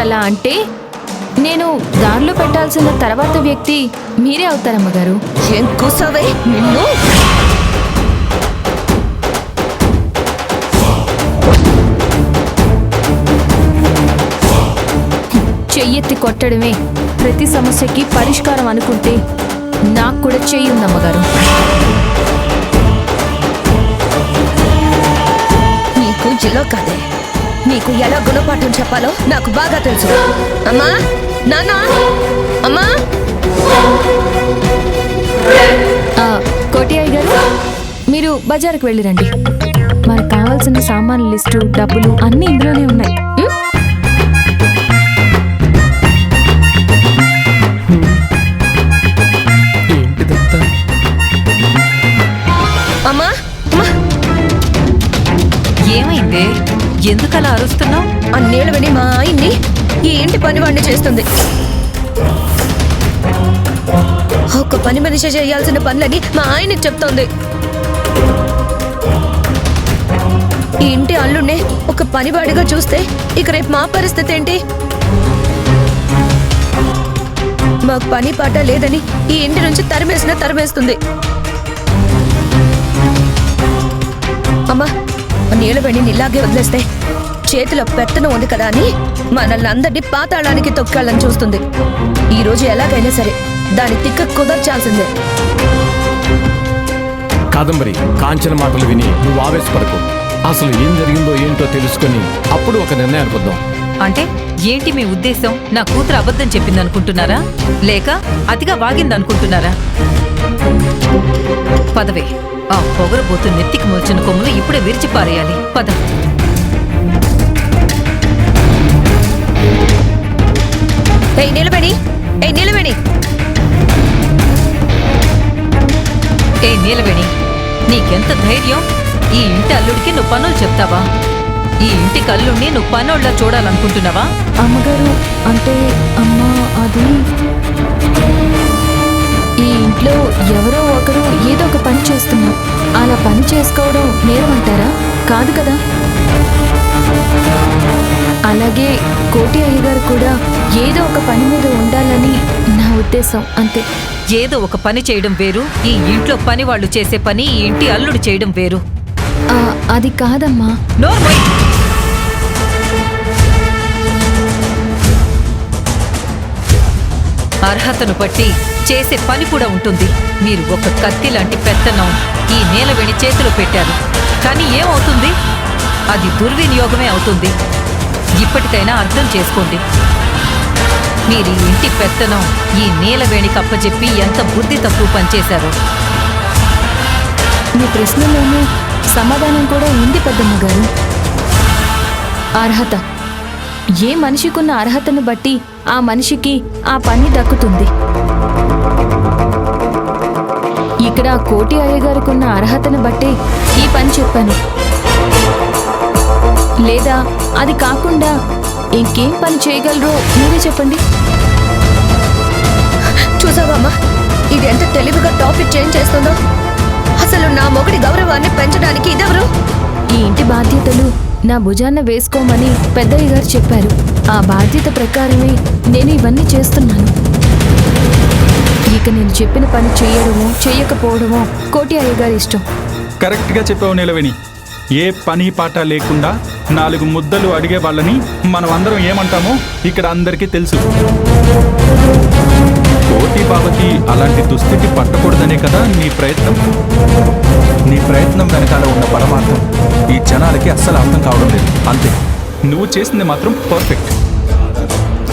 అలా అంటే నేను దారిలో పెట్టాల్సిన తర్వాత వ్యక్తి మీరే అవుతారమ్మగారు. ఏం కూసావే నిన్ను? చెయ్యెత్తి కొట్టడమే ప్రతి సమస్యకి పరిష్కారం అనుకుంటే నాకు కూడా చెయ్యి ఉందమ్మగారు. నీకు ఇలా కాదే, నీకు ఎలా గుణపాఠం చెప్పాలో నాకు బాగా తెలుసు. అమ్మా, నాన్న, అమ్మా. కోటియాయి గారు, మీరు బజారుకు వెళ్ళిరండి. మనకు కావాల్సిన సామాన్ల లిస్టు, డబ్బులు అన్నీ ఇందులోనే ఉన్నాయి. అమ్మా, ఏమైంది? ఎందుకలా అరుస్తున్నావు? ఆ నీలవేణి మా ఆయన్ని ఈ ఇంటి పని వాడిని చేస్తుంది. ఒక్క పని మనిషి చేయాల్సిన పనులని మా ఆయనకి చెప్తోంది. ఈ ఇంటి అల్లుడినే ఒక పనివాడిగా చూస్తే ఇక రేపు మా పరిస్థితి ఏంటి? మాకు పని పాట లేదని ఈ ఇంటి నుంచి తరిమేస్తుంది. అమ్మా, నీలవేణిని ఇలాగే వదిలేస్తే చేతిలో పెత్తనం ఉంది కదా అని మనల్ని అందరినీ పాతాళానికి తొక్కాలని చూస్తుంది. ఈ రోజు ఎలాగైనా సరే దాని తిక్క కుదర్చాల్సిందే. కాదంబరి, కాంచన మాటలు విని నువ్వు ఆవేశపడకు. అసలు ఏం జరిగిందో ఏంటో తెలుసుకుని అప్పుడు ఒక నిర్ణయానికి వద్దాం. అంటే ఏంటి మీ ఉద్దేశం? నా కూతురు అబద్ధం చెప్పిందనుకుంటున్నారా, లేక అతిగా వాగిందనుకుంటున్నారా? పదవే, ఆ పొగరబోతు నెత్తికి మోల్చిన కొమ్ములు ఇప్పుడే విరిచి పారేయాలి. పద. నిలబడి నీలవేణి, నీకెంత ధైర్యం? ఈ ఇంటి అల్లుడికి నువ్వు పనులు చెప్తావా? ఈ ఇంటికి అల్లుడిని నువ్వు పనోళ్ళ చూడాలనుకుంటున్నావా? అమ్మగారు, అంటే అమ్మా, అది ఈ ఇంట్లో ఎవరో ఒకరు ఏదో ఒక పని చేస్తున్నారు. అలా పని చేసుకోవడం నేరమంటారా? కాదు కదా. అలాగే కోటి అయ్యగారు కూడా ఏదో ఒక పని మీద ఉండాలని నా ఉద్దేశం, అంతే. ఏదో ఒక పని చేయడం వేరు, ఈ ఇంట్లో పని వాళ్ళు చేసే పని ఈ ఇంటి అల్లుడు చేయడం వేరు. అది కాదమ్మా. నోర్మోయ్. అర్హతను బట్టి చేసే పని కూడా ఉంటుంది. మీరు ఒక కత్తి లాంటి పెత్తనం ఈ నీలవేణి చేతిలో పెట్టారు. కానీ ఏమవుతుంది? అది దుర్వినియోగమే అవుతుంది. ఇప్పటికైనా అర్థం చేసుకోండి. మీరు ఈ ఇంటి పెత్తనం ఈ నీలవేణికి అప్పచెప్పి ఎంత బుద్ధి తక్కువ పనిచేశారు. మీ ప్రశ్నలోనే సమాధానం కూడా ఉంది పెద్దమ్మ గారు. అర్హత, ఏ మనిషికున్న అర్హతను బట్టి ఆ మనిషికి ఆ పని దక్కుతుంది. ఇక్కడ కోటి అయ్యగారుకున్న అర్హతను బట్టి ఈ పని చెప్పాను. లేదా అది కాకుండా ఇంకేం పని చేయగలరో మీరే చెప్పండి. చూసావమ్మా, ఇది ఎంత తెలివిగా టాపిక్ చేంజ్ చేస్తుందో. అసలు నా మొగుడి గౌరవాన్ని పెంచడానికి ఇదెవరు? ఈ ఇంటి బాధ్యతలు నా భుజాన్న వేసుకోమని పెద్దయ్య గారు చెప్పారు. ఆ బాధ్యత ప్రకారమే నేను ఇవన్నీ చేస్తున్నాను. ఇక నేను చెప్పిన పని చేయడమో చేయకపోవడమో కోటి అయ్యగారి ఇష్టం. కరెక్ట్గా చెప్పావు నీలవేణి. ఏ పని పాట లేకుండా 4 ముద్దలు అడిగే వాళ్ళని మనం అందరం ఏమంటామో ఇక్కడ అందరికీ తెలుసు. కోటి బావకి అలాంటి దుస్థితి పట్టకూడదనే కదా నీ ప్రయత్నం. నీ ప్రయత్నం వెనకాల ఉన్న పరమార్థం ఈ జనాలకి అస్సలు అర్థం కావడం లేదు. అంతే, నువ్వు చేసింది మాత్రం పర్ఫెక్ట్.